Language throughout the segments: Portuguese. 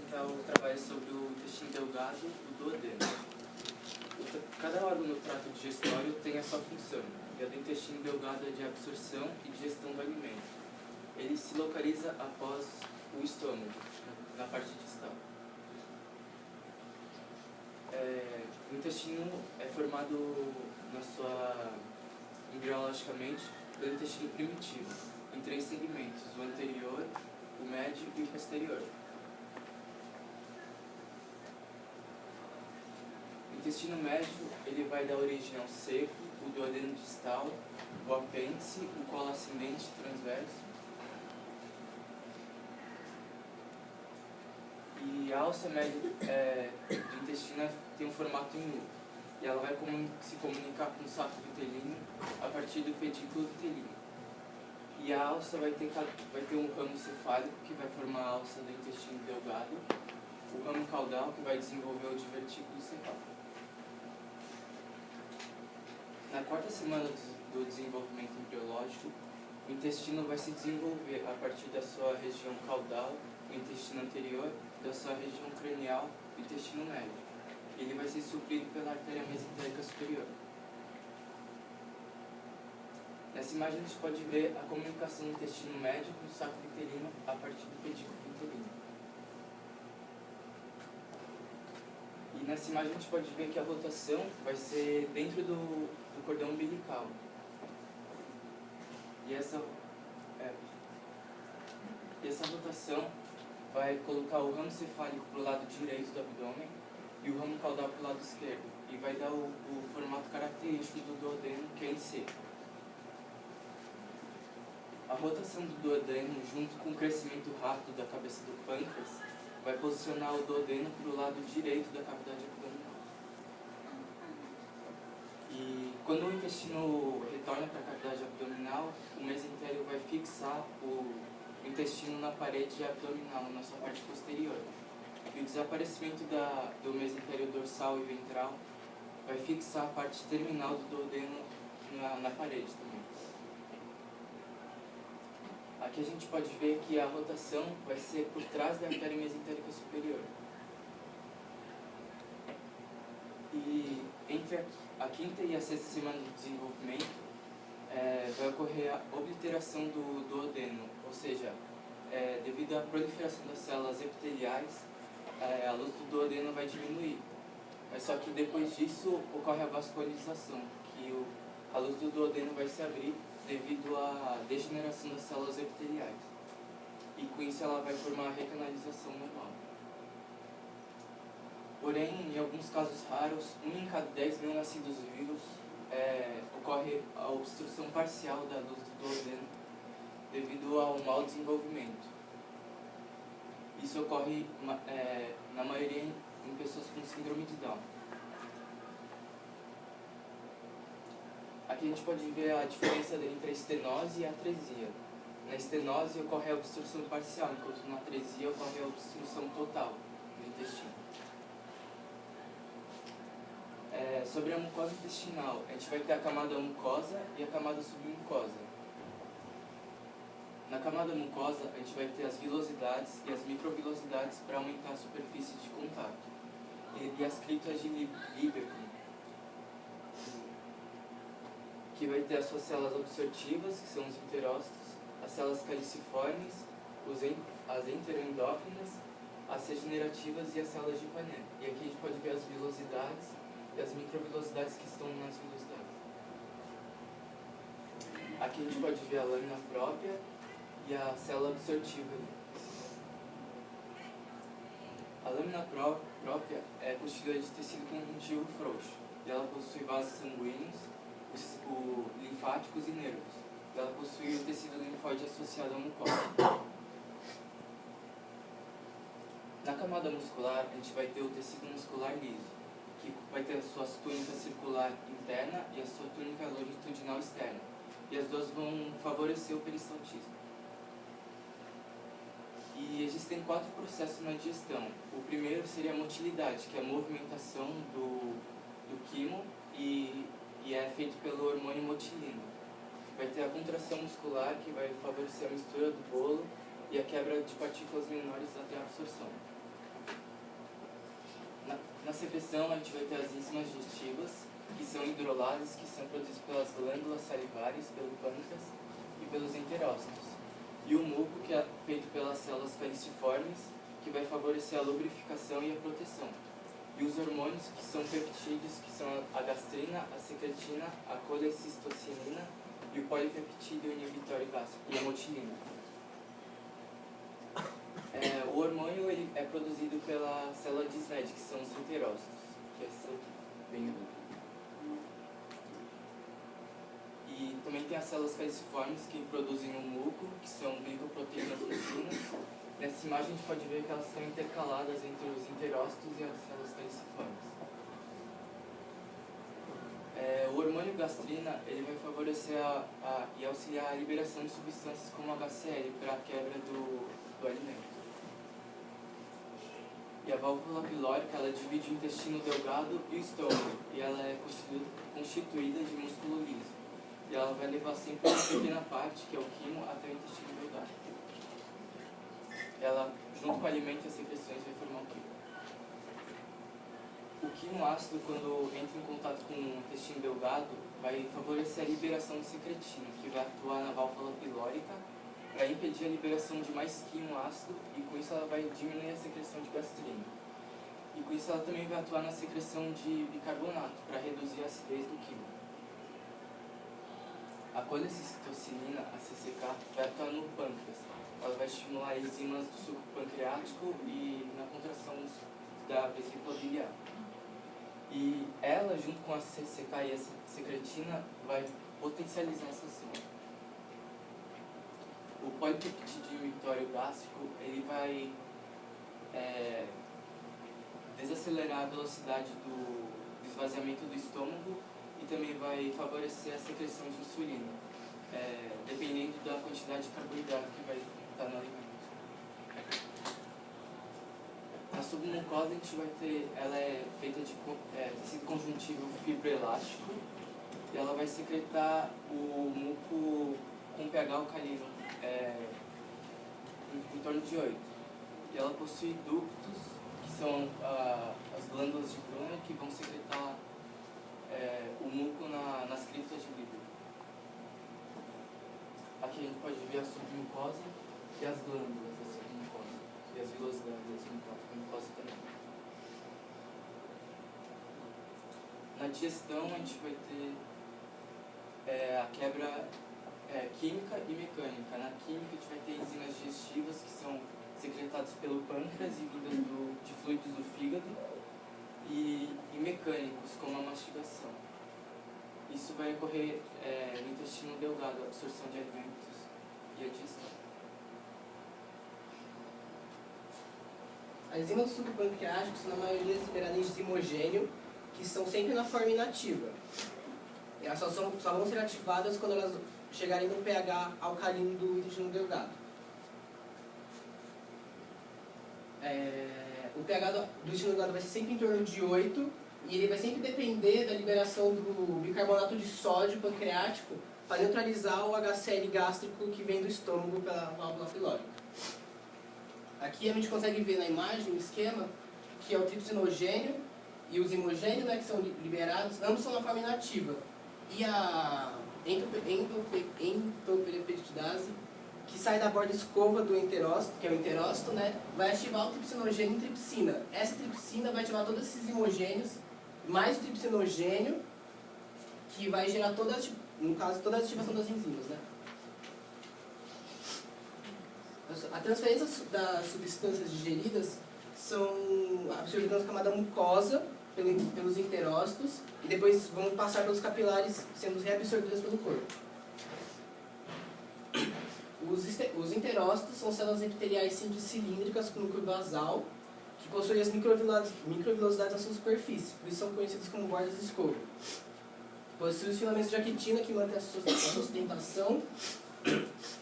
apresentar o trabalho sobre o intestino delgado e o duodeno. Cada órgão no trato digestório tem a sua função, e a do intestino delgado é de absorção e digestão do alimento. Ele se localiza após o estômago, na parte distal. O intestino é formado embriologicamente pelo intestino primitivo, em 3 segmentos: o anterior, o médio e o posterior. O intestino médio ele vai dar origem ao seco, o duodeno distal, o apêndice, o colo ascendente transverso. E a alça média do intestino tem um formato em U. E ela vai se comunicar com o saco vitelino a partir do pedículo vitelino. E a alça vai ter um ramo cefálico que vai formar a alça do intestino delgado, o ramo caudal que vai desenvolver o divertículo cefálico. Na 4ª semana do desenvolvimento embriológico, o intestino vai se desenvolver a partir da sua região caudal, o intestino anterior, da sua região cranial, o intestino médio. Ele vai ser suprido pela artéria mesentérica superior. Nessa imagem a gente pode ver a comunicação do intestino médio com o saco vitelino a partir do pedículo vitelino. E nessa imagem a gente pode ver que a rotação vai ser dentro do cordão umbilical. E essa rotação vai colocar o ramo cefálico para o lado direito do abdômen e o ramo caudal para o lado esquerdo. E vai dar o formato característico do duodeno, que é em C. A rotação do duodeno, junto com o crescimento rápido da cabeça do pâncreas, vai posicionar o duodeno para o lado direito da cavidade abdominal. E quando o intestino retorna para a cavidade abdominal, o mesentério vai fixar o intestino na parede abdominal, na sua parte posterior. E o desaparecimento do mesentério dorsal e ventral vai fixar a parte terminal do duodeno na parede também. Aqui a gente pode ver que a rotação vai ser por trás da artéria mesentérica superior. E entre a 5ª e a 6ª semana do desenvolvimento, vai ocorrer a obliteração do duodeno, ou seja, devido à proliferação das células epiteliais, a luz do duodeno vai diminuir. Mas só que depois disso ocorre a vascularização, que a luz do duodeno vai se abrir devido à degeneração das células epiteliais. E com isso ela vai formar a recanalização normal. Porém, em alguns casos raros, 1 em cada 10 mil nascidos vivos, ocorre a obstrução parcial da luz do duodeno devido ao mau desenvolvimento. Isso ocorre na maioria em pessoas com síndrome de Down. Aqui a gente pode ver a diferença entre a estenose e a atresia. Na estenose ocorre a obstrução parcial, enquanto na atresia ocorre a obstrução total do intestino. Sobre a mucosa intestinal, a gente vai ter a camada mucosa e a camada submucosa. Na camada mucosa, a gente vai ter as vilosidades e as microvilosidades para aumentar a superfície de contato. E as criptas de Lieberkühn, que vai ter as suas células absortivas, que são os enterócitos, as células caliciformes, as enteroendócrinas, as regenerativas e as células de Panet. E aqui a gente pode ver as vilosidades e as microvilosidades que estão nas vilosidades. Aqui a gente pode ver a lâmina própria e a célula absortiva. A lâmina própria é constituída de tecido conjuntivo frouxo. E ela possui vasos sanguíneos, linfáticos e nervos. Ela possui o tecido linfóide associado à mucosa. Na camada muscular, a gente vai ter o tecido muscular liso, que vai ter a sua túnica circular interna e a sua túnica longitudinal externa. E as duas vão favorecer o peristaltismo. E existem 4 processos na digestão. O primeiro seria a motilidade, que é a movimentação do quimo e é feito pelo hormônio motilino. Vai ter a contração muscular, que vai favorecer a mistura do bolo e a quebra de partículas menores até a absorção. Na secreção, a gente vai ter as enzimas digestivas, que são hidrolases, que são produzidas pelas glândulas salivares, pelo pâncreas e pelos enterócitos. E o muco, que é feito pelas células caliciformes, que vai favorecer a lubrificação e a proteção. E os hormônios, que são peptídeos, que são a gastrina, a secretina, a colecistocinina e o polipeptídeo inibitório gástrico, e a motilina. O hormônio ele é produzido pela célula de SNED, que são os enterócitos, que é essa aqui, bem dupla. E também tem as células caliciformes que produzem o muco, que são glicoproteínas mucinas. Nessa imagem a gente pode ver que elas estão intercaladas entre os enterócitos e as células caliciformes. O hormônio gastrina ele vai favorecer e auxiliar a liberação de substâncias como HCl para a quebra do alimento. E a válvula pilórica ela divide o intestino delgado e o estômago, e ela é constituída de músculo liso. E ela vai levar sempre uma pequena parte, que é o quimo, até o intestino delgado. Ela, junto com o alimento e as secreções, vai formar o quimo. O quimo ácido, quando entra em contato com o intestino delgado, vai favorecer a liberação de secretina, que vai atuar na válvula pilórica para impedir a liberação de mais quimo ácido, e com isso ela vai diminuir a secreção de gastrina. E com isso ela também vai atuar na secreção de bicarbonato, para reduzir a acidez do quimo. A colecistocinina, a CCK, vai atuar no pâncreas. Ela vai estimular enzimas do suco pancreático e na contração da vesícula biliar. E ela, junto com a CCK e a secretina, vai potencializar essa ação. O polipeptídeo inibitório gástrico ele vai desacelerar a velocidade do esvaziamento do estômago e também vai favorecer a secreção de insulina, dependendo da quantidade de carboidrato que vai estar no alimento. A submucosa a gente vai ter, ela é feita de tecido conjuntivo fibroelástico e ela vai secretar o muco com pH alcalino em torno de 8. E ela possui ductos, que são as glândulas de Brunner, que vão secretar o muco nas criptas de líquido. Aqui a gente pode ver a submucosa e as glândulas da submucosa, e as vilosidades da submucosa também. Na digestão a gente vai ter a quebra química e mecânica. Na química a gente vai ter enzimas digestivas que são secretadas pelo pâncreas e vindas de fluidos do fígado, e mecânicos, como a mastigação. Isso vai ocorrer no intestino delgado, a absorção de alimentos e a digestão. As enzimas do suco pancreático são, na maioria, liberadinhos de hemogênio, que estão sempre na forma inativa. Elas só vão ser ativadas quando elas chegarem no pH alcalino do intestino delgado. O pH do intestino delgado vai ser sempre em torno de 8, e ele vai sempre depender da liberação do bicarbonato de sódio pancreático para neutralizar o HCl gástrico que vem do estômago pela válvula pilórica. Aqui a gente consegue ver na imagem o esquema, que é o tripsinogênio e os hemogênios, né, que são liberados, ambos são na forma inativa. E a entoperipeptidase, que sai da borda escova do enterócito, que é o enterócito, né, vai ativar o tripsinogênio em tripsina. Essa tripsina vai ativar todos esses hemogênios, mais o tripsinogênio, que vai gerar toda a ativação das enzimas, né. A transferência das substâncias digeridas são absorvidas na camada mucosa pelos enterócitos e depois vão passar pelos capilares, sendo reabsorvidas pelo corpo. Os enterócitos são células epiteliais simples cilíndricas com núcleo basal, que possuem as microvilosidades na sua superfície, por isso são conhecidos como bordas de escova. Possuem os filamentos de actina, que mantêm a sustentação,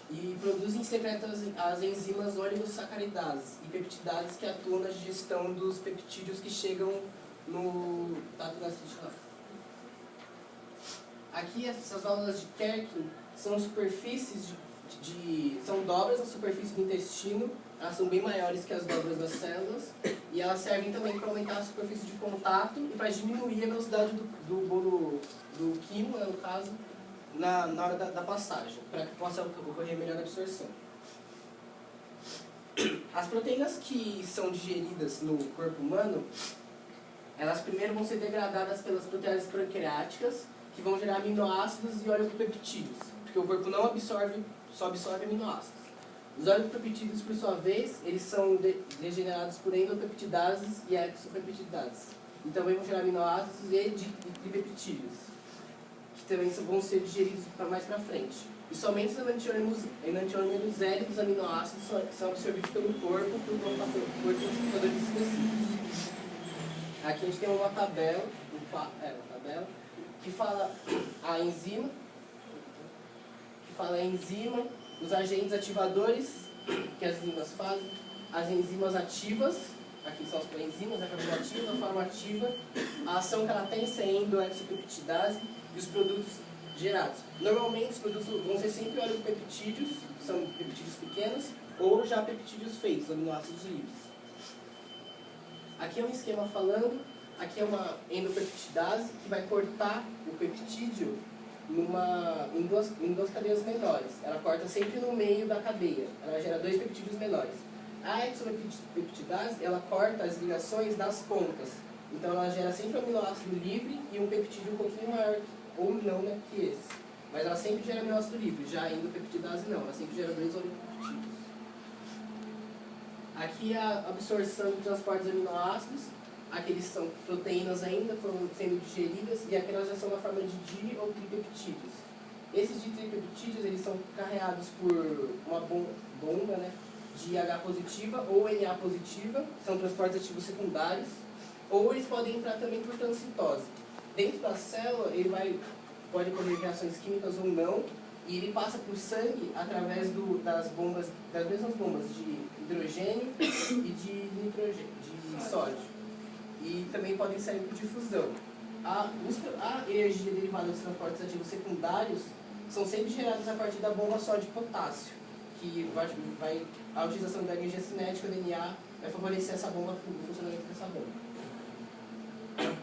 e produzem e secretam as enzimas oligosacaridases e peptidases que atuam na digestão dos peptídeos que chegam no trato gastrointestinal. Aqui, essas válvulas de Kerkin são superfícies são dobras na superfície do intestino, elas são bem maiores que as dobras das células, e elas servem também para aumentar a superfície de contato e para diminuir a velocidade do quimo, né, no caso, na hora da passagem, para que possa ocorrer melhor absorção. As proteínas que são digeridas no corpo humano, elas primeiro vão ser degradadas pelas proteínas pancreáticas, que vão gerar aminoácidos e oligopeptídeos, porque o corpo não absorve, só absorve aminoácidos. Os oligopeptídeos, por sua vez, eles são degenerados por endopeptidases e exopeptidases, e também vão gerar aminoácidos e dipeptídeos, que também vão ser digeridos mais para frente. E somente os enantiômeros L dos aminoácidos são absorvidos pelo corpo por transportadores específicos. Aqui a gente tem uma tabela que fala a enzima, os agentes ativadores que as enzimas fazem, as enzimas ativas, aqui são as coenzimas, a forma ativa, a forma ativa, a ação que ela tem sendo a exopeptidase e os produtos gerados. Normalmente os produtos vão ser sempre oligopeptídeos, que são peptídeos pequenos, ou já peptídeos feitos, aminoácidos livres. Aqui é um esquema falando, aqui é uma endopeptidase que vai cortar o peptídeo em duas cadeias menores. Ela corta sempre no meio da cadeia, ela gera 2 peptídeos menores. A exopeptidase, ela corta as ligações das pontas, então ela gera sempre um aminoácido livre e um peptídeo um pouquinho maior ou não, né, que esse. Mas ela sempre gera aminoácido livre, já a endopeptidase não, ela sempre gera 2 oligopeptídeos. Aqui a absorção e transporte dos aminoácidos, aqueles são proteínas ainda, foram sendo digeridas, e aquelas já são na forma de di ou tripeptídeos. Esses ditripeptídeos, eles são carreados por uma bomba, né, de H positiva ou Na positiva, são transportes ativos secundários, ou eles podem entrar também por transcitose. Dentro da célula, pode ocorrer reações químicas ou não, e ele passa por sangue através das mesmas bombas de hidrogênio e de sódio. E também podem sair por difusão. A energia derivada dos transportes ativos secundários são sempre gerados a partir da bomba só de potássio, que a utilização da energia cinética, DNA, vai favorecer essa bomba, o funcionamento dessa bomba.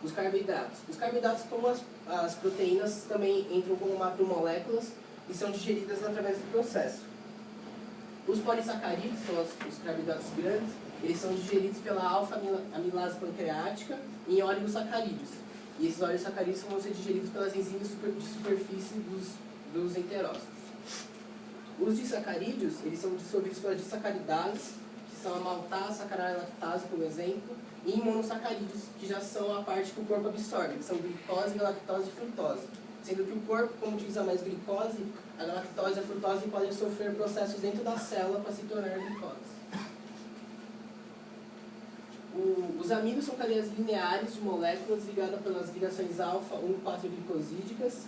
Os carboidratos. Os carboidratos, como as proteínas, também entram como macromoléculas e são digeridas através do processo. Os polissacarídeos, são os carboidratos grandes, eles são digeridos pela alfa-amilase pancreática em oligosacarídeos. E esses oligosacarídeos vão ser digeridos pelas enzimas de superfície dos enterócitos. Os disacarídeos, eles são dissolvidos pelas disacaridases, que são a maltase, sacarose, lactase, como exemplo, e em monossacarídeos, que já são a parte que o corpo absorve, que são glicose, galactose e frutose. Sendo que o corpo, como utiliza mais glicose, a galactose e a frutose podem sofrer processos dentro da célula para se tornar glicose. Os amínos são cadeias lineares de moléculas ligadas pelas ligações alfa-1,4 glicosídicas,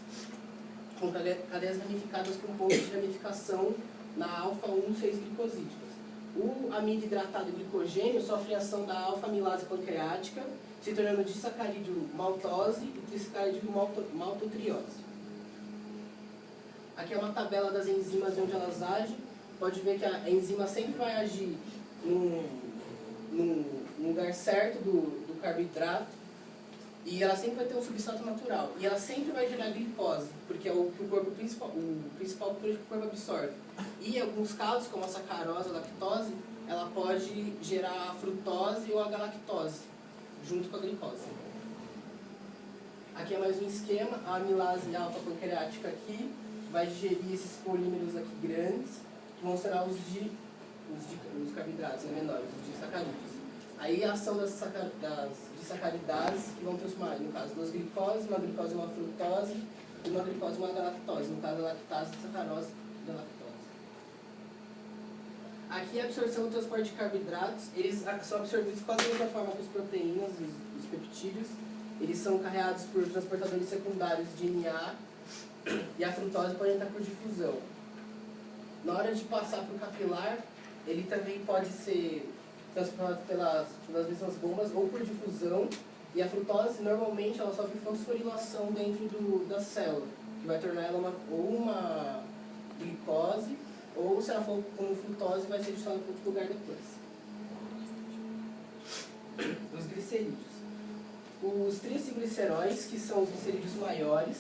com cadeias ramificadas com pontos de ramificação na alfa-1,6 glicosídicas. O amido hidratado glicogênio sofre a ação da alfa-amilase pancreática, se tornando disacarídeo maltose e trisacarídeo maltotriose. Aqui é uma tabela das enzimas onde elas agem. Pode ver que a enzima sempre vai agir num lugar certo do carboidrato, e ela sempre vai ter um substrato natural, e ela sempre vai gerar glicose, porque é o principal que o corpo absorve. E em alguns casos, como a sacarose, a lactose, ela pode gerar a frutose ou a galactose, junto com a glicose. Aqui é mais um esquema, a amilase alfa-pancreática aqui vai digerir esses polímeros aqui grandes, que vão ser os carboidratos, né, menores, os disacarídeos. Aí a ação das disacaridases que vão transformar, no caso, duas glicoses, uma glicose e uma frutose, e uma glicose e uma galactose, no caso a lactase, sacarose e galactose. Aqui a absorção e transporte de carboidratos, eles são absorvidos quase da mesma forma que as proteínas, os peptídeos. Eles são carreados por transportadores secundários de Na, e a frutose pode entrar por difusão. Na hora de passar para o capilar, ele também pode ser transportado pelas mesmas bombas ou por difusão, e a frutose normalmente ela sofre fosforilação dentro da célula, que vai tornar ela glicose, ou se ela for com frutose, vai ser dissolvida em outro lugar depois. Os glicerídeos. Os triacilgliceróis, que são os glicerídeos maiores,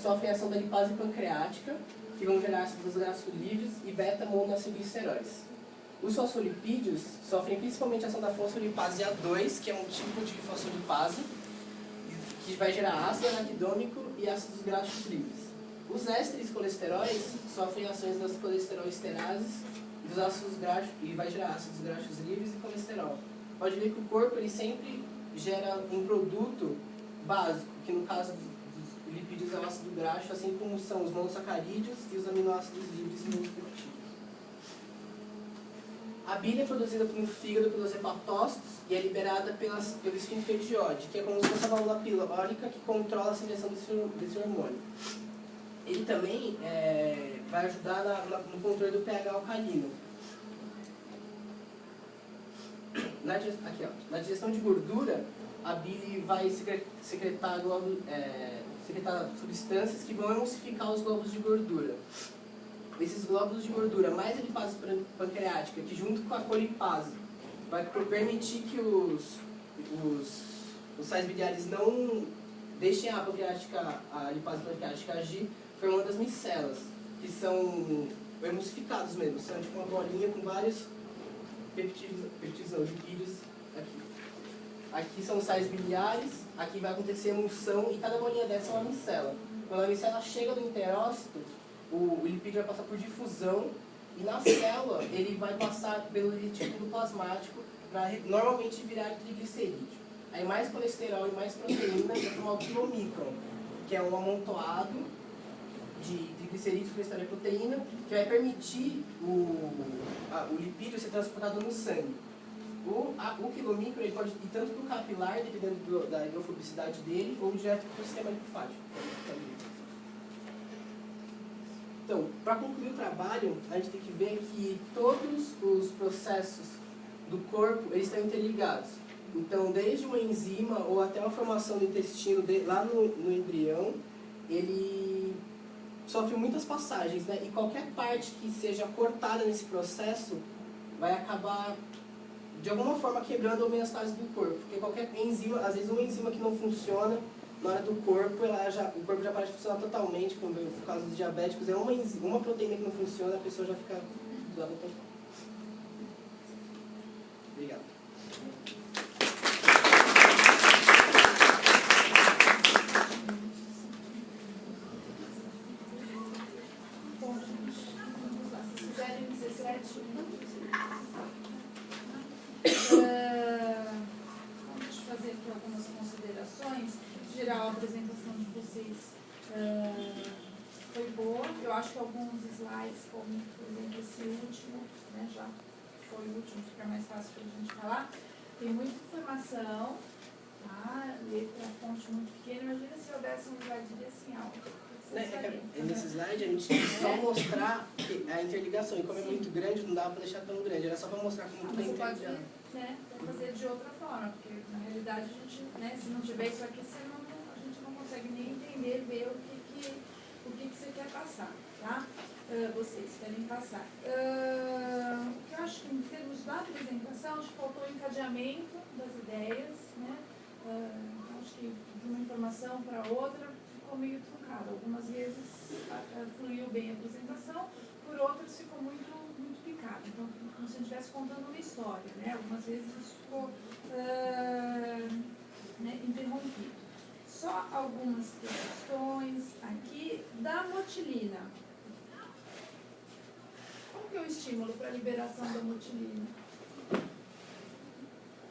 sofrem a ação da lipase pancreática, que vão gerar ácidos graxos livres e beta-monoacilgliceróis. Os fosfolipídios sofrem principalmente a ação da fosfolipase A2, que é um tipo de fosfolipase, que vai gerar ácido araquidônico e ácidos graxos livres. Os ésteres colesteróis sofrem ações das colesterolesterases e dos ácidos graxos, e vai gerar ácidos graxos livres e colesterol. Pode ver que o corpo ele sempre gera um produto básico, que no caso dos lipídios é o ácido graxo, assim como são os monossacarídeos e os aminoácidos livres e respectivos. A bile é produzida no fígado pelos hepatócitos e é liberada pelo esfíncter de Oddi, que é como se fosse a válvula pilórica que controla a secreção desse hormônio. Ele também vai ajudar no controle do pH alcalino. Na digestão de gordura, a bile vai secretar substâncias que vão emulsificar os glóbulos de gordura. Esses glóbulos de gordura, mais a lipase pancreática, que junto com a colipase, vai permitir que os sais biliares não deixem a lipase pancreática agir, formando as micelas, que são emulsificados mesmo, são tipo uma bolinha com vários lipídios aqui. Aqui são os sais biliares, aqui vai acontecer emulsão e cada bolinha dessa é uma micela. Quando a micela chega no enterócito, o lipídio vai passar por difusão e na célula ele vai passar pelo retículo plasmático para normalmente virar triglicerídeo. Aí mais colesterol e mais proteína vai formar o quilomicron, que é um amontoado de triglicerídeos, colesterol e proteína, que vai permitir o lipídio ser transportado no sangue. O quilomicron ele pode ir tanto para o capilar, dependendo da hidrofobicidade dele, ou direto para o sistema linfático. Então, para concluir o trabalho, a gente tem que ver que todos os processos do corpo eles estão interligados. Então, desde uma enzima ou até uma formação do intestino lá no embrião, ele sofre muitas passagens, né? E qualquer parte que seja cortada nesse processo vai acabar, de alguma forma, quebrando a homeostase do corpo. Porque qualquer enzima, às vezes uma enzima que não funciona, na hora do corpo, o corpo já para de funcionar totalmente, como por causa dos diabéticos, é uma proteína que não funciona, a pessoa já fica zoada total. Obrigado. Bom, gente, vamos lá. Se quiserem 17, vamos fazer aqui algumas considerações. Em geral, a apresentação de vocês foi boa. Eu acho que alguns slides, como por exemplo esse último, né, já foi o último, fica mais fácil para a gente falar. Tem muita informação, tá? Letra, fonte muito pequena. Imagina se eu desse um slide desse alto. Nesse slide a gente só mostrar a interligação, e como é muito grande, não dá para deixar tão grande, era só para mostrar como tudo é interligado. Né, fazer de outra forma, porque na realidade a gente, né, se não tiver isso aqui, a gente não consegue nem entender, ver o que você quer passar, tá? Vocês querem passar. O que eu acho que em termos da apresentação, acho que faltou o encadeamento das ideias, né? Então acho que de uma informação para outra ficou meio truncado. Algumas vezes fluiu bem a apresentação, por outras ficou muito picado. Então, como se a gente estivesse contando uma história, né? Algumas vezes isso ficou interrompido. Só algumas questões aqui da motilina. Qual que é o estímulo para a liberação da motilina?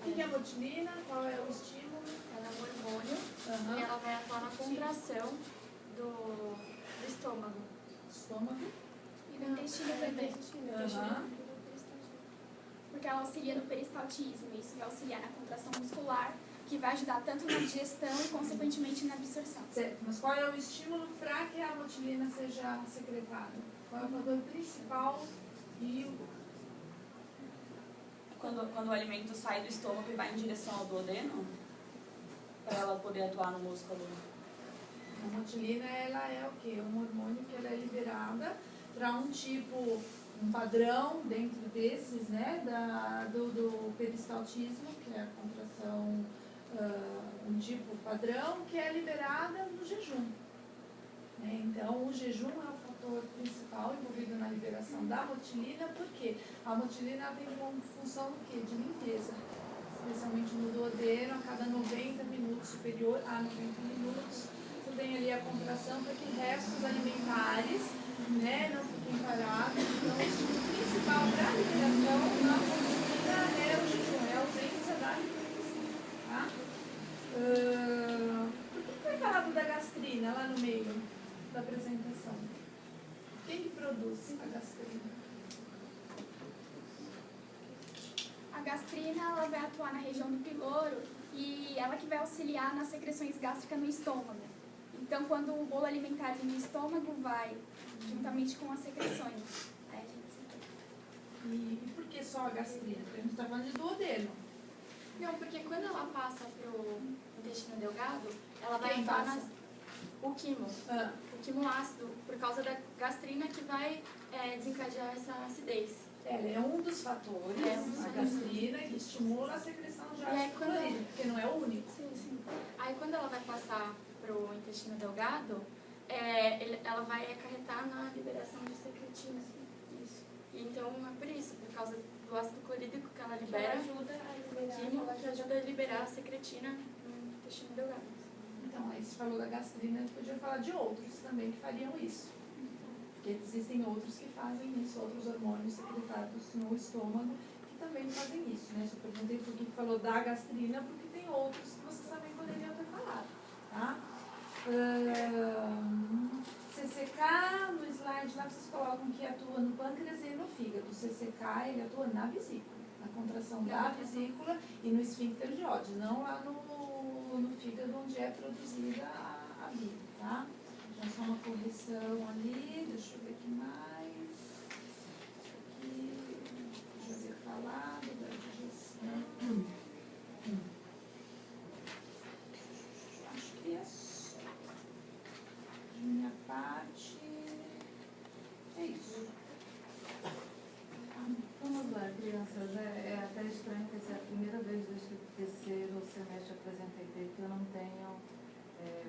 O que é a motilina? Qual é o estímulo? Ela é um hormônio e ela vai atuar na contração do estômago. Estômago? E do intestino também. Porque ela auxilia no peristaltismo, e isso vai auxiliar na contração muscular, que vai ajudar tanto na digestão e, consequentemente, na absorção. Certo, mas qual é o estímulo para que a motilina seja secretada? Qual é o fator principal e Quando o alimento sai do estômago e vai em direção ao duodeno, para ela poder atuar no músculo. A motilina, ela é o quê? Um hormônio que ela é liberada para um padrão dentro desses, né, do peristaltismo, que é a contração, um tipo padrão, que é liberada no jejum. Então, o jejum é o fator principal envolvido na liberação da motilina, porque a motilina tem uma função do quê? De limpeza, especialmente no duodeno, a cada 90 minutos, superior a 90 minutos, você tem ali a contração para que restos alimentares, né, não fiquem parados. Então, o estímulo principal para a liberação da motilina é o jejum, é a ausência da alimentação. Tá? Por que foi falado da gastrina lá no meio da apresentação? Quem que produz a gastrina? A gastrina, ela vai atuar na região do piloro e ela que vai auxiliar nas secreções gástricas no estômago. Então, quando o bolo alimentar vem no estômago, vai juntamente com as secreções. Aí a gente se... E por que só a gastrina? Porque a gente está falando de duodeno. Não, porque quando ela passa pro intestino delgado, ela vai Quem atuar passa? o quimo. O quimo ácido, por causa da gastrina que vai desencadear essa acidez. Ela é um dos fatores, a gastrina, que estimula a secreção de ácido clorídrico, porque não é o único. Sim. Aí quando ela vai passar pro intestino delgado, ela vai acarretar na liberação de secretina. Isso. Então é por isso, por causa do ácido clorídrico que ela libera, que ajuda a liberar a secretina no intestino delgado. Então, aí se falou da gastrina, a gente podia falar de outros também que fariam isso. Porque existem outros que fazem isso, outros hormônios secretados no estômago que também fazem isso, né? Só perguntei por que falou da gastrina, porque tem outros que vocês também poderiam ter falado, tá? CCK, no slide lá vocês colocam que atua no pâncreas e no fígado. O CCK, ele atua na vesícula, na contração da vesícula e no esfíncter de Oddi, não lá no fígado onde é produzida a bile, tá? Já só uma correção ali, deixa eu ver o que mais. Isso aqui, já havia falado da digestão. Acho que é só. De minha parte, é isso. Vamos lá, crianças. É até estranho que essa é a primeira vez desde o terceiro semestre apresentei que eu não tenho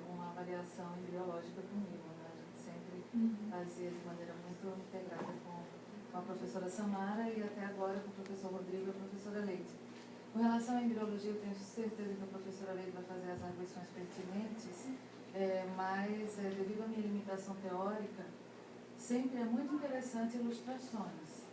uma avaliação biológica comigo, né? A gente sempre fazia de maneira muito integrada com a professora Samara e até agora com o professor Rodrigo e a professora Leite. Com relação à embriologia, eu tenho certeza que a professora Leite vai fazer as arguições pertinentes, mas devido à minha limitação teórica, sempre é muito interessante ilustrações.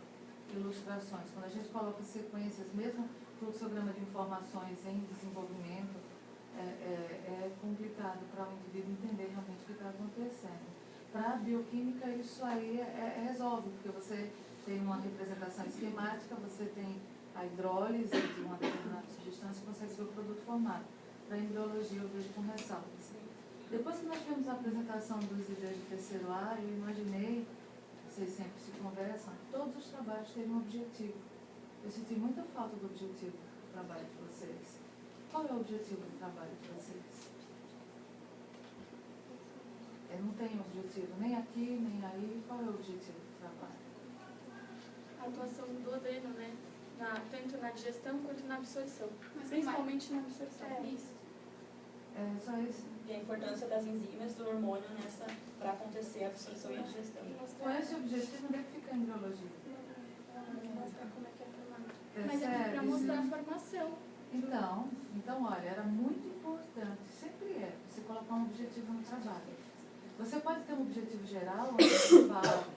Quando a gente coloca sequências, mesmo fluxograma de informações em desenvolvimento, é complicado para o indivíduo entender realmente o que está acontecendo. Para a bioquímica, isso aí resolve, porque você tem uma representação esquemática, você tem a hidrólise de uma determinada substância e consegue ver o produto formado. Para a embriologia, eu vejo com ressalvas. Depois que nós tivemos a apresentação dos IDs do terceiro A, eu imaginei, vocês sempre se conversam, todos os trabalhos têm um objetivo. Eu senti muita falta do objetivo do trabalho de vocês. Qual é o objetivo do trabalho de vocês? Eu não tenho objetivo nem aqui, nem aí. Qual é o objetivo do trabalho? A atuação do duodeno, né? Tanto na digestão quanto na absorção. Mas principalmente na absorção. Isso. Só isso. E a importância das enzimas do hormônio para acontecer a absorção e a digestão. Com esse objetivo, onde é que fica a embriologia? Mostrar como é que é formado. Mas é para mostrar a formação. Então, olha, era muito importante, sempre você colocar um objetivo no trabalho. Você pode ter um objetivo geral, onde você fala,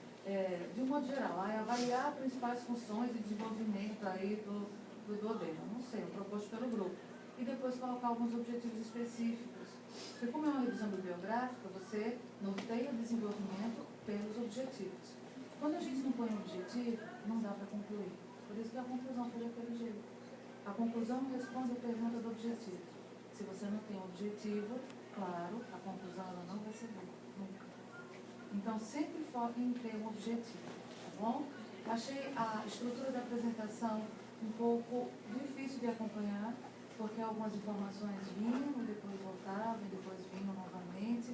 de um modo geral, avaliar as principais funções e desenvolvimento aí do duodeno, não sei, proposto pelo grupo. E depois colocar alguns objetivos específicos. Porque como é uma revisão bibliográfica, você norteia o desenvolvimento pelos objetivos. Quando a gente não põe um objetivo, não dá para concluir. Por isso que a conclusão foi daquele jeito. A conclusão responde a pergunta do objetivo. Se você não tem um objetivo, claro, a conclusão ela não vai ser boa, nunca. Então, sempre foque em ter um objetivo, tá bom? Achei a estrutura da apresentação um pouco difícil de acompanhar, porque algumas informações vinham, depois voltavam, depois vinham novamente.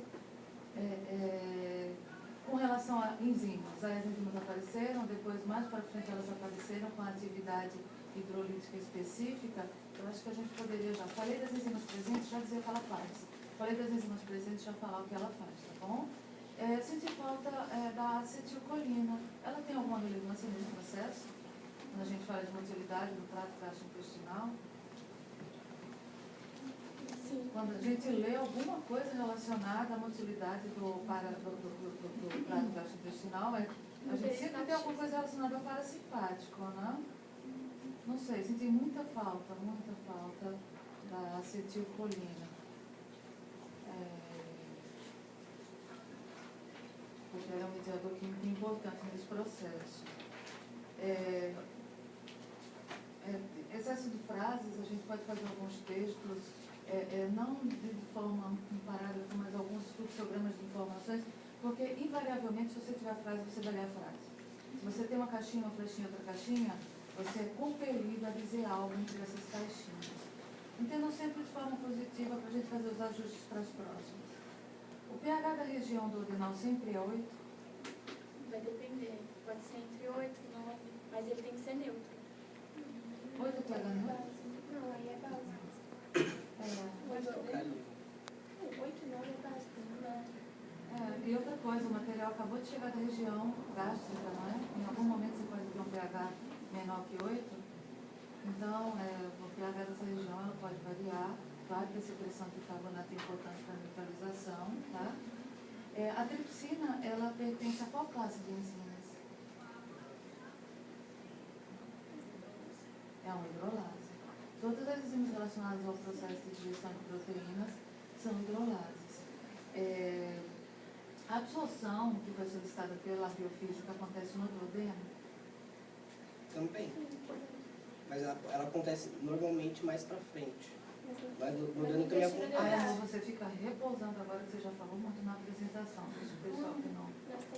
Com relação a enzimas, as enzimas apareceram, depois mais para frente elas apareceram com a atividade hidrolítica específica. Eu acho que a gente poderia já, falei das enzimas presentes, já dizer o que ela faz. Falei das enzimas presentes, já falar o que ela faz, tá bom? Senti falta da acetilcolina. Ela tem alguma relevância nesse processo? Quando a gente fala de motilidade do trato gastrointestinal? Sim. Quando a gente lê alguma coisa relacionada à motilidade do trato gastrointestinal, a gente sempre tem alguma coisa relacionada ao parasimpático, né? Não sei, senti muita falta da acetilcolina. Porque ela é um mediador químico importante nesse processo. Excesso de frases, a gente pode fazer alguns textos, não de forma um parágrafo, mas alguns fluxogramas de informações, porque invariavelmente, se você tiver a frase, você vai ler a frase. Se você tem uma caixinha, uma flechinha, outra caixinha, você é compelido a dizer algo entre essas caixinhas. Entendam sempre de forma positiva para a gente fazer os ajustes para as próximas. O pH da região do duodenal sempre é 8? Vai depender. Pode ser entre 8 e 9, mas ele tem que ser neutro. 8 é pH neutro? Não, aí é básico. 8 e 9 é básico, não. E outra coisa, o material acabou de chegar da região gástrica, não é? Em algum momento você pode ter um pH menor que 8. Então, o pH dessa região ela pode variar. Claro que a secreção de carbonato é importante para a neutralização, tá? A tripsina, ela pertence a qual classe de enzimas? É uma hidrolase. Todas as enzimas relacionadas ao processo de digestão de proteínas são hidrolases. A absorção que foi solicitada pela biofísica acontece no duodeno? Também. Mas ela acontece normalmente mais pra frente. Mas no duodeno também acontece. Você fica repousando agora que você já falou muito na apresentação. Deixa o pessoal que não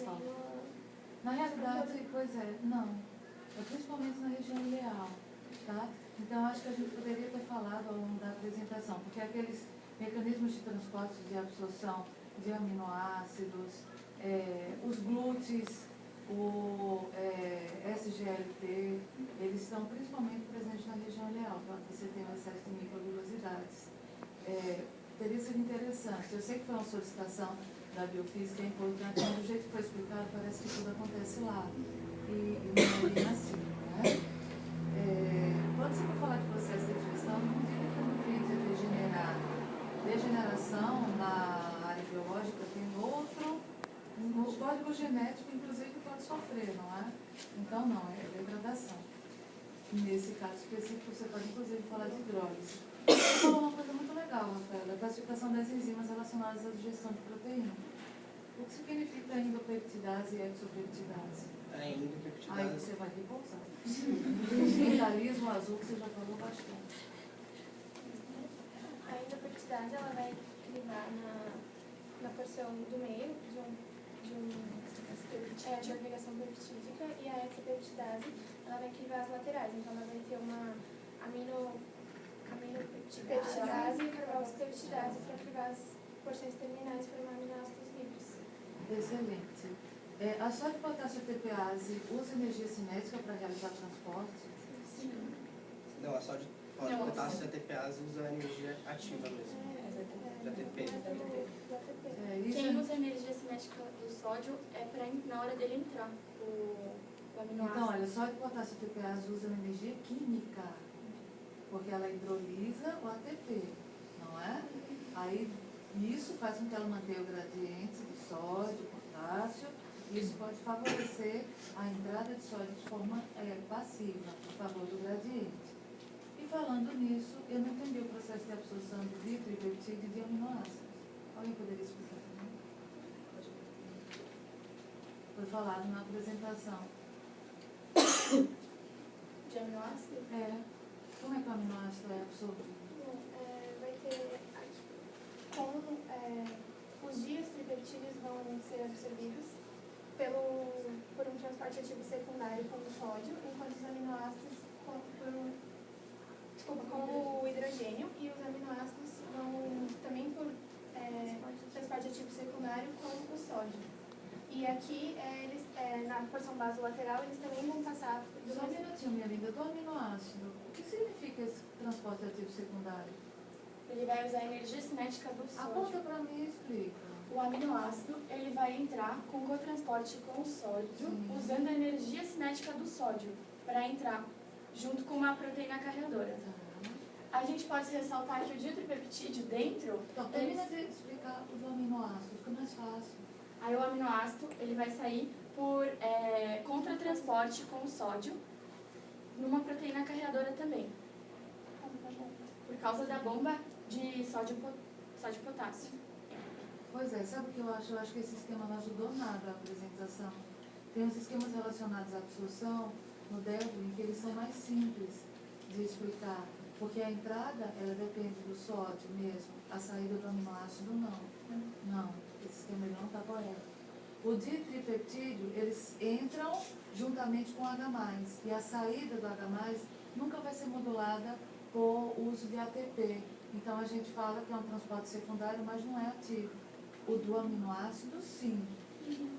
falou. Na realidade, pois é, não. Principalmente na região ileal, tá? Então, acho que a gente poderia ter falado ao longo da apresentação, porque aqueles mecanismos de transporte de absorção de aminoácidos, os glúteos, o SGLT, eles estão principalmente presentes na região ileal, quando você tem um excesso de microvilosidades. Teria sido interessante. Eu sei que foi uma solicitação da biofísica, é importante, mas do jeito que foi explicado, parece que tudo acontece lá. E não é bem assim, né? Quando você for falar de processo de digestão, não diga que o nutriente é degenerado. Degeneração na área biológica tem outro, o código genético, inclusive, pode sofrer, não é? Então, não, é degradação. Nesse caso específico, você pode, inclusive, falar de hidrólise. Você falou uma coisa muito legal, Rafaela, a classificação das enzimas relacionadas à digestão de proteína. O que significa endopeptidase e exopeptidase? A endopeptidase. Aí você vai repousar. Mentalismo azul, que você já falou bastante. A endopeptidase, ela vai crivar na porção do meio de agregação peptídica, e a hexapeptidase, ela vai crivar as laterais. Então, ela vai ter uma aminopeptidase e carboxipeptidase para crivar as porções terminais para aminoácidos livres. Excelente. A sódio potássio TPase usa energia cinética para realizar transporte? Sim. Não, a sódio potássio ATPase usa energia ativa mesmo. Da ATP. Quem usa energia cinética do sódio é para na hora dele entrar o aminoácido. Então, olha, sódio potássio TPase usa energia química, porque ela hidrolisa o ATP, não é? Aí, isso faz com que ela mantenha o gradiente de sódio, potássio. Isso pode favorecer a entrada de sódio de forma passiva, a favor do gradiente. E falando nisso, eu não entendi o processo de absorção de ditripeptídeo e de aminoácidos. Alguém poderia explicar para mim? Foi falado na apresentação. De aminoácido? Como é que o aminoácido é absorvido? Bom, vai ter os diastripeptídeos vão ser absorvidos por um transporte ativo secundário com o sódio, enquanto os aminoácidos com o hidrogênio, e os aminoácidos vão também por transporte transporte ativo secundário com o sódio. E aqui, na porção basolateral, eles também vão passar... Só um minutinho, minha linda. Do aminoácido, o que significa esse transporte ativo secundário? Ele vai usar a energia cinética do Aponta sódio. para mim e explica. O aminoácido, ele vai entrar com o cotransporte com o sódio, Sim. usando a energia cinética do sódio, para entrar junto com uma proteína carreadora. A gente pode ressaltar que o dietripeptídeo dentro... Então, termina de explicar o do aminoácido, fica mais fácil. Aí o aminoácido, ele vai sair por contratransporte com o sódio, numa proteína carreadora também, por causa da bomba de sódio e potássio. Pois é, sabe o que eu acho? Eu acho que esse esquema não ajudou nada à apresentação. Tem uns esquemas relacionados à absorção no Devlin que eles são mais simples de explicar, porque a entrada, ela depende do sódio mesmo, a saída do aminoácido não. Não, esse esquema ele não está correto. O ditripeptídeo, eles entram juntamente com o H+, e a saída do H+, nunca vai ser modulada por uso de ATP. Então a gente fala que é um transporte secundário, mas não é ativo. O do aminoácido, sim.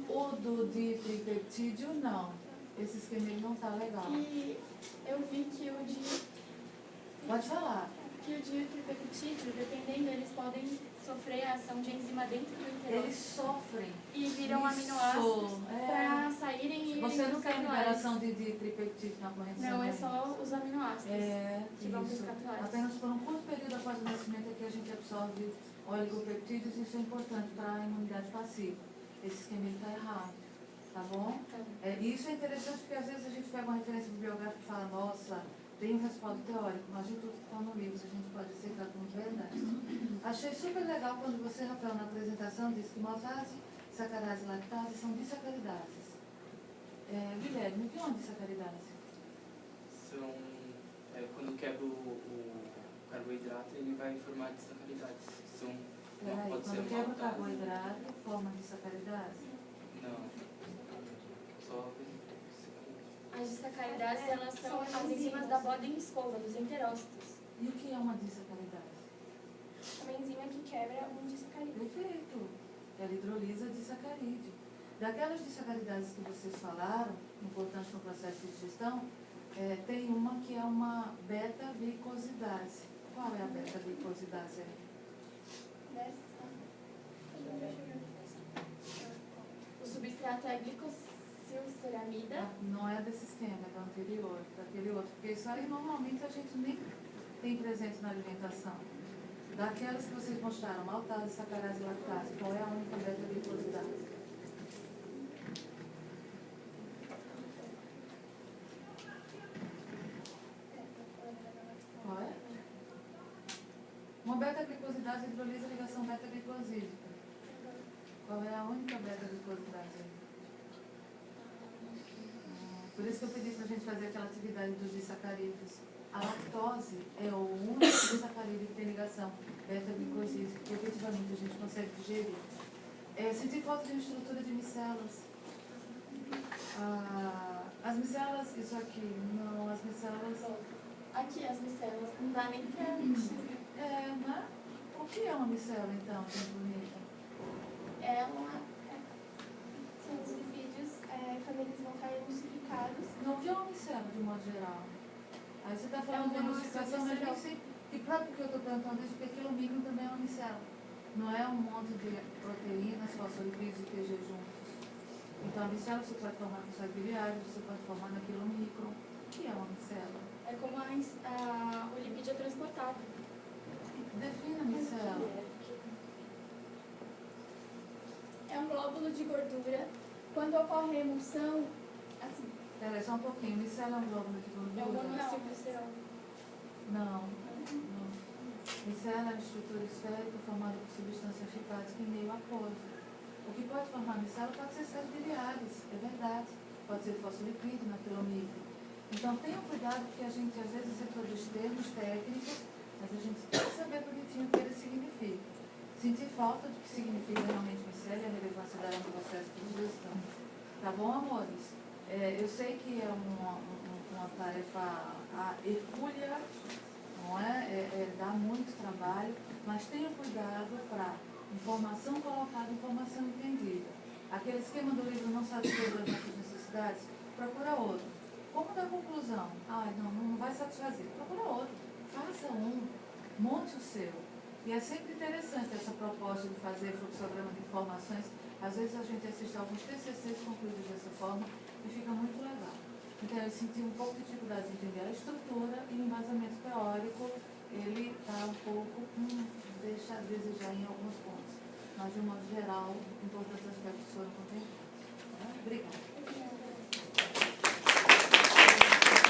O do ditripeptídeo, não. Esse esquema ele não está legal. E eu vi que o Pode falar. dietripeptídeo, dependendo, eles podem sofrer a ação de enzima dentro do Eles interócito sofrem. e viram Isso, aminoácidos é. para saírem e Você não nos tem capilares. liberação de ditripeptídeo na corrente Não, é sanguínea. só os aminoácidos que vão para os Isso. capilares. Apenas por um curto período após o nascimento é que a gente absorve oligopeptídeos, isso é importante para a imunidade passiva. Esse esquema está errado, tá bom? Tá. Isso é interessante porque às vezes a gente pega uma referência bibliográfica e fala, nossa, tem um respaldo teórico, mas tudo que está no livro, a gente pode aceitar como verdade. Achei super legal quando você, Rafael, na apresentação, disse que maltase, sacarase e lactase são disacaridases. Guilherme, o que é uma disacaridase? São, quando quebra o carboidrato, ele vai formar disacaridades. São, Peraí, pode ser quando quebra o maltase. carboidrato, forma disacaridase? Não. Só As disacaridades, elas são as enzimas da Boden-Skova, dos enterócitos. E o que é uma disacaridase? Uma enzima que quebra um disacarídeo. Perfeito. Ela hidrolisa disacarídeo. Daquelas disacaridases que vocês falaram, importantes no processo de digestão, tem uma que é uma beta-glicosidase. Qual é a beta-glicosidase aí? O substrato é a glicossilceramida. Não é desse esquema, é do anterior, daquele outro. Porque isso aí normalmente a gente nem tem presente na alimentação. Daquelas que vocês mostraram, maltase, sacarase e lactase, qual é a única beta-glicosidase? Qual é? Uma beta-glicosidase hidrolisa a ligação beta-glicosídica. Qual é a única beta-glicosidase aí? Por isso que eu pedi para a gente fazer aquela atividade dos disacarídeos. A lactose é o único disacarídeo que tem ligação beta-glicosídica, que efetivamente a gente consegue digerir. Senti falta de uma estrutura de micelas. As micelas, isso aqui, não, as micelas... Aqui as micelas, não dá nem pra mexer. Né? O que é uma micela, então, tão bonita? Ela são os lipídios, quando eles vão cair emulsificados. Não, o que é uma micela, de modo geral? Aí você está falando de uma emulsificação, mas micela. nem sei. E próprio que eu estou perguntando isso, porque aquilo micro também é uma micela. Não é um monte de proteínas, fosfolipídios e TG juntos. Então a micela você pode formar com sais biliares, você pode formar naquilo micro. O que é uma micela? É como o lipídio é transportado. Defina a micela. É um glóbulo de gordura. Quando ocorre a emulsão, assim, Peraí, só um pouquinho. Micela é um glóbulo de É o gordura? monoacetilcolesterol. Não. Micela é uma estrutura esférica formada por substância anfipática em meio aquoso. O que pode formar micela pode ser sais biliares, é verdade. Pode ser fosfolipídio naquilo micro. Então tenham cuidado, porque a gente às vezes reproduz termos técnicos, mas a gente tem que saber bonitinho o que eles significam. Sentir falta do que significa realmente micela e a relevância dela no processo de digestão. Tá bom, amores? Eu sei que é uma tarefa hercúlea, não é? Dá muito trabalho, mas tenham cuidado para Informação colocada, informação entendida. Aquele esquema do livro não satisfez as nossas necessidades, procura outro. Como da conclusão? Não vai satisfazer. Procura outro. Faça um. Monte o seu. E é sempre interessante essa proposta de fazer fluxograma de informações. Às vezes a gente assiste a alguns TCCs concluídos dessa forma e fica muito legal. Então eu senti um pouco de dificuldade de entender a estrutura e o embasamento teórico, ele está um pouco, deixa a desejar em alguns pontos. Mas de um modo geral, importantes aspectos foram contemplados. Obrigada.